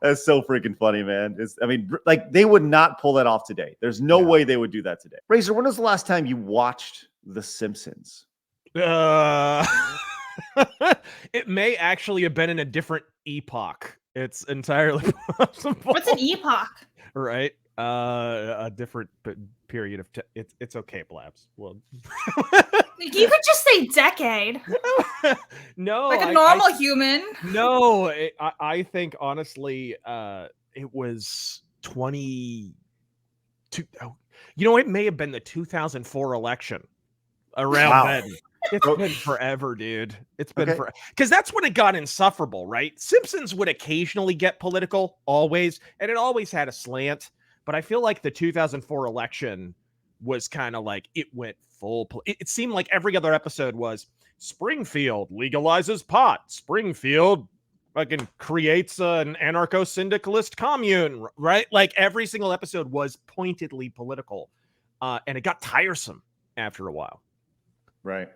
That's so freaking funny, man. I mean, like they would not pull that off today. There's no way they would do that today. Razor, when was the last time you watched The Simpsons? It may actually have been in a different epoch. It's entirely possible. What's an epoch? Right? A different period of it's okay, Blabs. Well, you could just say decade. No, like a normal human. No, I think honestly, it was 22. You know, it may have been the 2004 election around then. It's been forever, dude. It's been forever. Because that's when it got insufferable, right? Simpsons would occasionally get political, always, and it always had a slant. But I feel like the 2004 election was kind of like it went full. It seemed like every other episode was Springfield legalizes pot. Springfield fucking creates an anarcho-syndicalist commune, right? Like every single episode was pointedly political. And it got tiresome after a while. Right.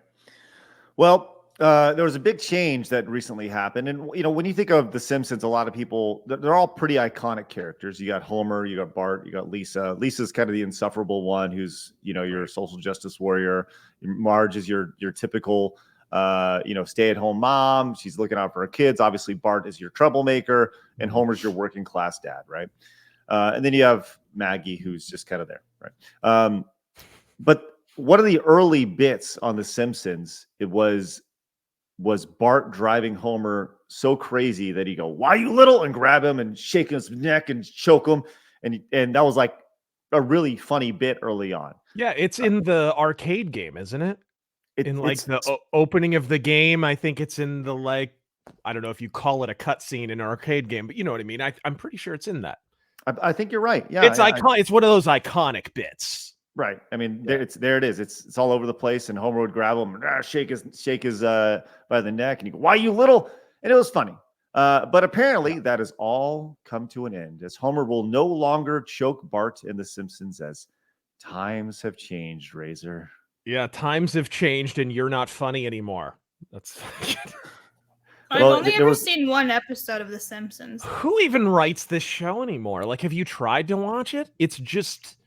Well, there was a big change that recently happened. And, you know, when you think of The Simpsons, a lot of people, they're all pretty iconic characters. You got Homer, you got Bart, you got Lisa. Lisa's kind of the insufferable one who's, you know, your social justice warrior. Marge is your typical, you know, stay-at-home mom. She's looking out for her kids. Obviously, Bart is your troublemaker, and Homer's your working class dad, right? And then you have Maggie, who's just kind of there, right? But one of the early bits on The Simpsons, it was Bart driving Homer so crazy that he go, "Why you little?" and grab him and shake his neck and choke him. And that was like a really funny bit early on. Yeah, it's in the arcade game, isn't it? In like the opening of the game, I think it's in the like, I don't know if you call it a cutscene in an arcade game, but you know what I mean? I'm pretty sure it's in that. I think you're right. Yeah. It's iconic. It's one of those iconic bits. Right. I mean, there it is. It's all over the place. And Homer would grab him and shake his by the neck, and he go, "Why you little?" And it was funny. But apparently that has all come to an end, as Homer will no longer choke Bart in The Simpsons, as times have changed, Razor. Yeah, times have changed, and you're not funny anymore. That's. I've only ever seen one episode of The Simpsons. Who even writes this show anymore? Like, have you tried to watch it? It's just.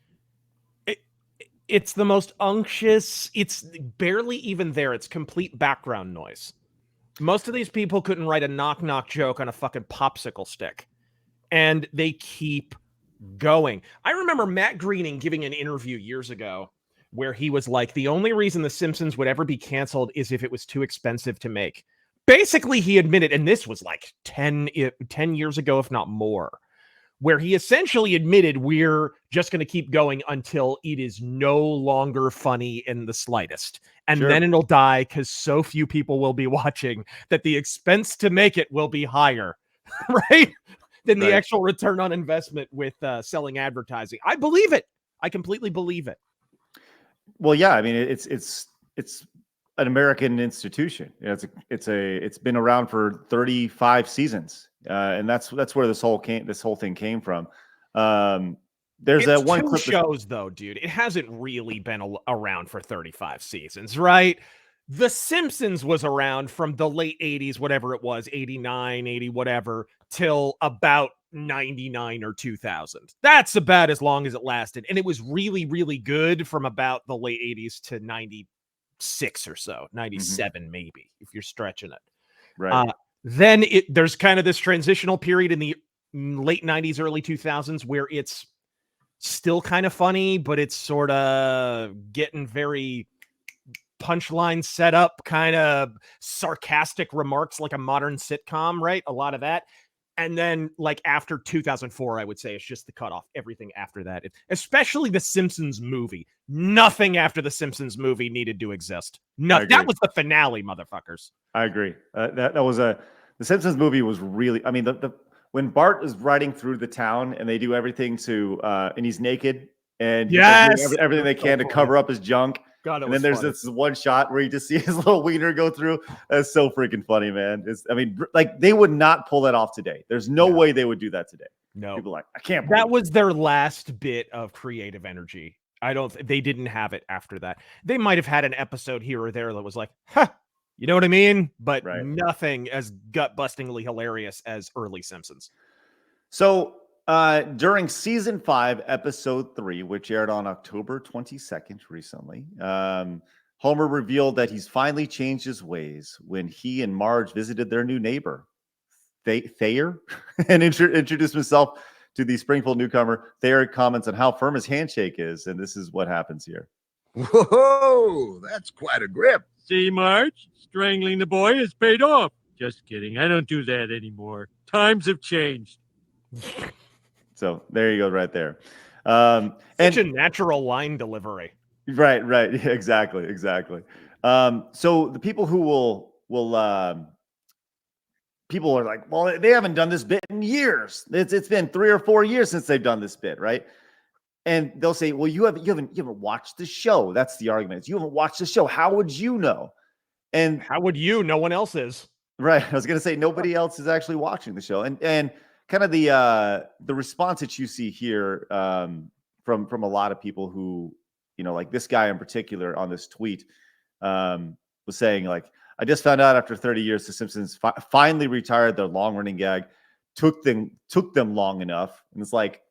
It's the most unctuous. It's barely even there. It's complete background noise. Most of these people couldn't write a knock-knock joke on a fucking popsicle stick. And they keep going. I remember Matt Groening giving an interview years ago where he was like, the only reason The Simpsons would ever be canceled is if it was too expensive to make. Basically, he admitted, and this was like 10 years ago, if not more, where he essentially admitted we're just going to keep going until it is no longer funny in the slightest. And then it'll die because so few people will be watching that the expense to make it will be higher, right? Than the actual return on investment with selling advertising. I believe it. I completely believe it. Well, yeah. I mean, it's an American institution. You know, it's been around for 35 seasons. And that's where this whole thing came from. There's it's one two clip shows though, dude. It hasn't really been around for 35 seasons, right? The Simpsons was around from the late 80s, whatever it was, 89, 80, whatever, till about 99 or 2000. That's about as long as it lasted. And it was really, really good from about the late 80s to 96 or so, 97 maybe, if you're stretching it. Right. Then there's kind of this transitional period in the late 90s, early 2000s where it's still kind of funny, but it's sort of getting very punchline set up, kind of sarcastic remarks like a modern sitcom, right? A lot of that. And then like after 2004, I would say it's just the cutoff. Everything after that, especially the Simpsons movie. Nothing after the Simpsons movie needed to exist. Nothing. That was the finale, motherfuckers. I agree. That was the Simpsons movie was really, I mean, when Bart is riding through the town and they do everything to, and he's naked and everything they can to cover up his junk. God, and then there's this one shot where you just see his little wiener go through. That's so freaking funny, man. I mean, like they would not pull that off today. There's no way they would do that today. No, people are like, I can't. That was their last bit of creative energy. They didn't have it after that. They might have had an episode here or there that was like, huh, you know what I mean? But nothing as gut-bustingly hilarious as early Simpsons. So during season 5, episode 3, which aired on October 22nd recently, Homer revealed that he's finally changed his ways when he and Marge visited their new neighbor, Thayer, and introduced himself to the Springfield newcomer. Thayer comments on how firm his handshake is, and this is what happens here. Whoa, that's quite a grip. See, Marge? Strangling the boy has paid off. Just kidding. I don't do that anymore. Times have changed. So there you go, right there. Such a natural line delivery. Right. Exactly. So the people who will people are like, well, they haven't done this bit in years. It's been 3 or 4 years since they've done this bit, right? And they'll say, well, you haven't watched the show. That's the argument. It's, you haven't watched the show. How would you know? And how would you? No one else is. Right. I was going to say nobody else is actually watching the show. And kind of the response that you see here from a lot of people who, like this guy in particular on this tweet was saying, like, I just found out after 30 years, the Simpsons finally retired their long running gag. Took them long enough. And it's like,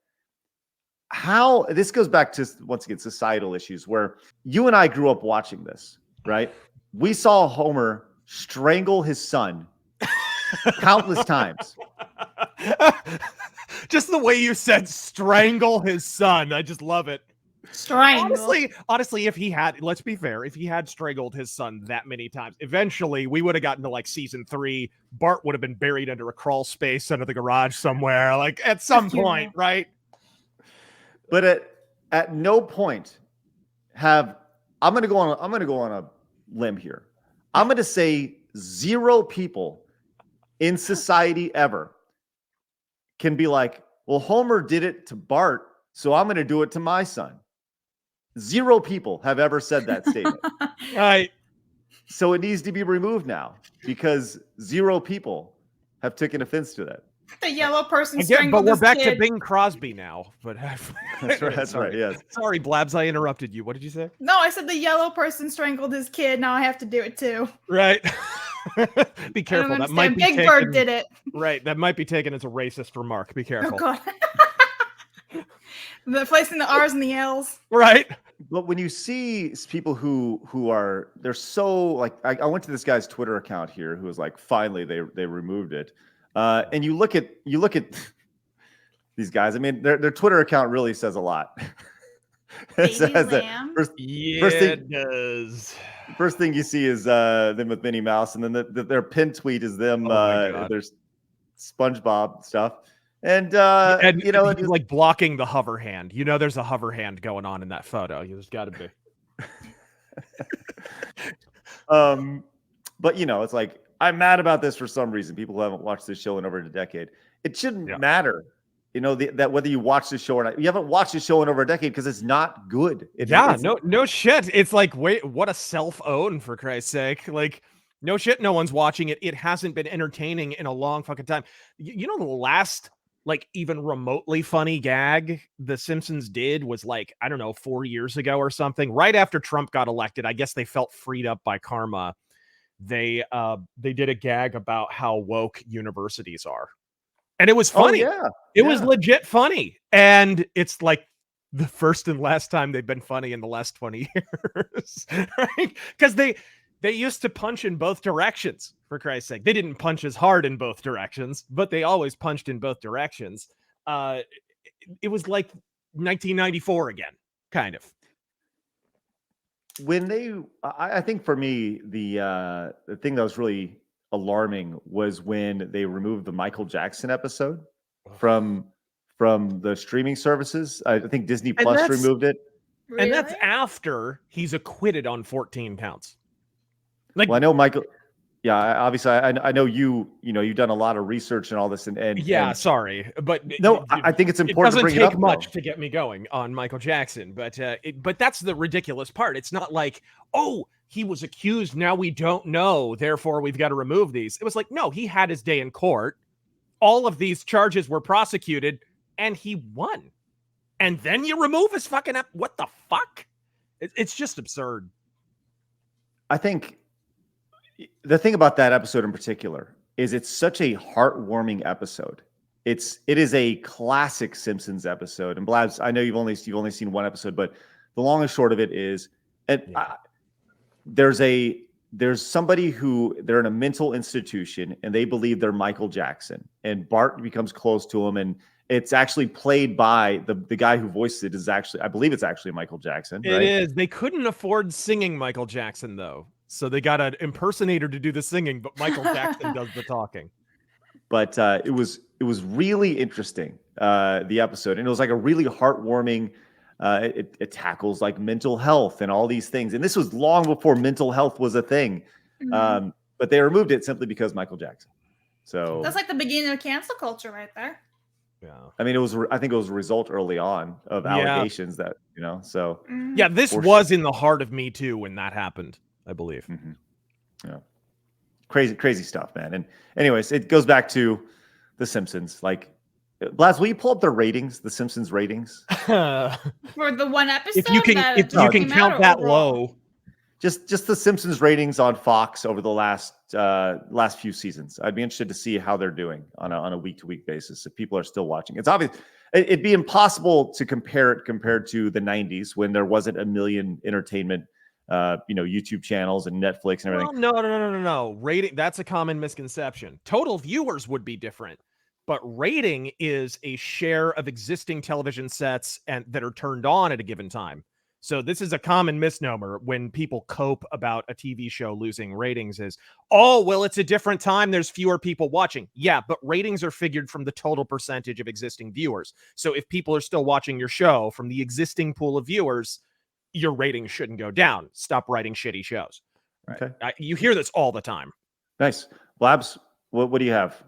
how this goes back to, once again, societal issues where you and I grew up watching this, right? We saw Homer strangle his son countless times. Just the way you said strangle his son. I just love it. Strangle. Honestly, if he had, let's be fair, if he had strangled his son that many times, eventually we would have gotten to like season 3. Bart would have been buried under a crawl space under the garage somewhere, like at some point, right? But at no point I'm going to go on a limb here. I'm going to say 0 people in society ever can be like, well, Homer did it to Bart, so I'm going to do it to my son. 0 people have ever said that statement. Right. So it needs to be removed now because 0 people have taken offense to that. The yellow person Again, strangled but we're his back kid. to Bing Crosby now. But That's right. Yes. Sorry, Blabs, I interrupted you. What did you say? No, I said the yellow person strangled his kid. Now I have to do it too. Right. Be careful. That might be Big taken, Bird did it. Right. That might be taken as a racist remark. Be careful. Oh God. The placing the R's and the L's. Right. But when you see people who are, they're so like, I went to this guy's Twitter account here who was like, finally they removed it. And you look at these guys. I mean, their Twitter account really says a lot. It says that It does. First thing you see is them with Minnie Mouse, and then their pin tweet is them. There's SpongeBob stuff, and he's like blocking the hover hand. There's a hover hand going on in that photo. There's got to be. But it's like, I'm mad about this for some reason. People who haven't watched this show in over a decade. It shouldn't matter, that whether you watch the show or not. You haven't watched the show in over a decade because it's not good. No shit. It's like, wait, what a self-own, for Christ's sake. Like, no shit, no one's watching it. It hasn't been entertaining in a long fucking time. The last, like, even remotely funny gag The Simpsons did was like, I don't know, 4 years ago or something. Right after Trump got elected, I guess they felt freed up by karma. They did a gag about how woke universities are, and it was funny. It was legit funny, and it's like the first and last time they've been funny in the last 20 years, right? Because they used to punch in both directions. For Christ's sake, they didn't punch as hard in both directions, but they always punched in both directions. It was like 1994 again, kind of. When I think for me, the thing that was really alarming was when they removed the Michael Jackson episode from the streaming services. I think Disney Plus removed it. Really? And that's after he's acquitted on 14 counts. Like, well, I know Michael. Yeah, obviously, I know you've done a lot of research and all this, and sorry, but no, I think it's important to bring it up. It doesn't take much to get me going on Michael Jackson, but that's the ridiculous part. It's not like, oh, he was accused, now we don't know, therefore we've got to remove these. It was like, no, he had his day in court. All of these charges were prosecuted, and he won. And then you remove his fucking what the fuck? It's just absurd. I think the thing about that episode in particular is it's such a heartwarming episode it is a classic Simpsons episode. And Blabs, I know you've only seen one episode, but the long and short of it is, there's somebody who they're in a mental institution and they believe they're Michael Jackson, and Bart becomes close to him, and it's actually played by the guy who voiced it is actually, I believe it's actually Michael Jackson. It is. They couldn't afford singing Michael Jackson though, so they got an impersonator to do the singing, but Michael Jackson does the talking. But it was really interesting, the episode, and it was like a really heartwarming. It tackles like mental health and all these things, and this was long before mental health was a thing. But they removed it simply because Michael Jackson. So that's like the beginning of cancel culture right there. Yeah, I mean, I think it was a result early on of allegations that, so yeah, this was in the heart of Me Too when that happened, I believe. Yeah, crazy stuff, man. And anyways, it goes back to the Simpsons. Like, Blaz, will you pull up the ratings, the Simpsons ratings for the one episode? If you can count that low. Just the Simpsons ratings on Fox over the last few seasons. I'd be interested to see how they're doing on a week-to-week basis if people are still watching. It's obvious it'd be impossible to compare it compared to the 90s when there wasn't a million entertainment YouTube channels and Netflix and everything. Well, no. Rating, that's a common misconception. Total viewers would be different, but rating is a share of existing television sets and that are turned on at a given time. So this is a common misnomer when people cope about a TV show losing ratings is, oh, well, it's a different time. There's fewer people watching. Yeah, but ratings are figured from the total percentage of existing viewers. So if people are still watching your show from the existing pool of viewers, your ratings shouldn't go down. Stop writing shitty shows. Right? Okay. You hear this all the time. Nice. Blabs, what do you have?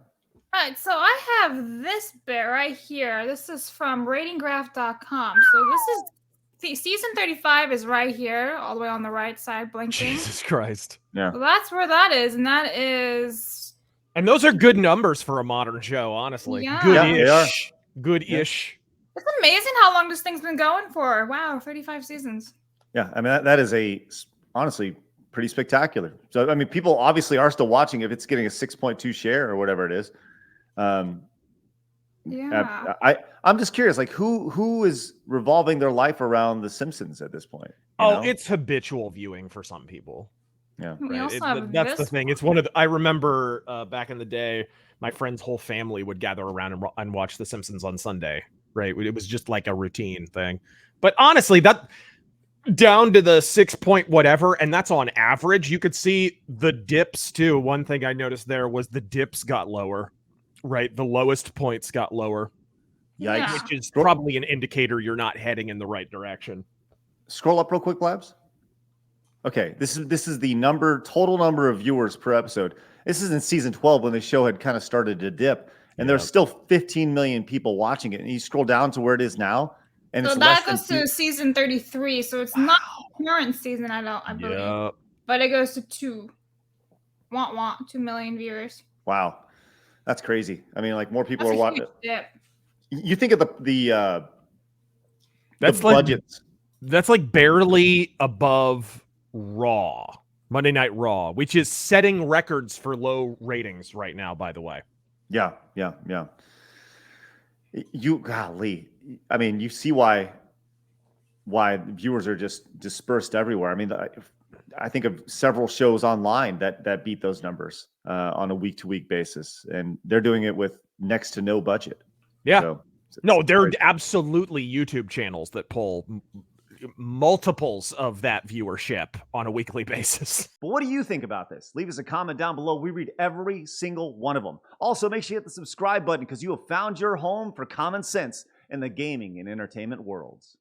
All right, so I have this bit right here. This is from ratinggraph.com. So this is season 35 is right here, all the way on the right side, blinking. Jesus Christ. Yeah. So that's where that is, and that is... And those are good numbers for a modern show, honestly. Yeah. Good-ish. Good-ish. It's amazing how long this thing's been going for. Wow, 35 seasons. Yeah, I mean, that is honestly pretty spectacular. So, I mean, people obviously are still watching if it's getting a 6.2 share or whatever it is. Yeah. I'm just curious, like who is revolving their life around The Simpsons at this point? It's habitual viewing for some people. Yeah, We also have that's the this thing. one. It's one of I remember back in the day, my friend's whole family would gather around and watch The Simpsons on Sunday. Right, it was just like a routine thing. But honestly, that down to the 6 point whatever, and that's on average. You could see the dips too. One thing I noticed there was the dips got lower. Right, the lowest points got lower. Yikes. Yeah. Which is probably an indicator you're not heading in the right direction. Scroll up real quick, Blabs. Okay, this is the total number of viewers per episode. This is in season 12 when the show had kind of started to dip, and there's still 15 million people watching it. And you scroll down to where it is now, and So it's that less goes to season 33, so it's not current season, I believe. Yeah. But it goes to 2 million viewers. Wow, that's crazy. I mean, like more people That's are a watching. huge dip. You think of the That's budgets. That's like barely above Raw, Monday Night Raw, which is setting records for low ratings right now, by the way. Yeah. Golly, I mean, you see why viewers are just dispersed everywhere. I mean, I think of several shows online that beat those numbers on a week-to-week basis, and they're doing it with next to no budget. Yeah. So, No, there are absolutely YouTube channels that pull multiples of that viewership on a weekly basis. But what do you think about this? Leave us a comment down below. We read every single one of them. Also, make sure you hit the subscribe button because you have found your home for common sense in the gaming and entertainment worlds.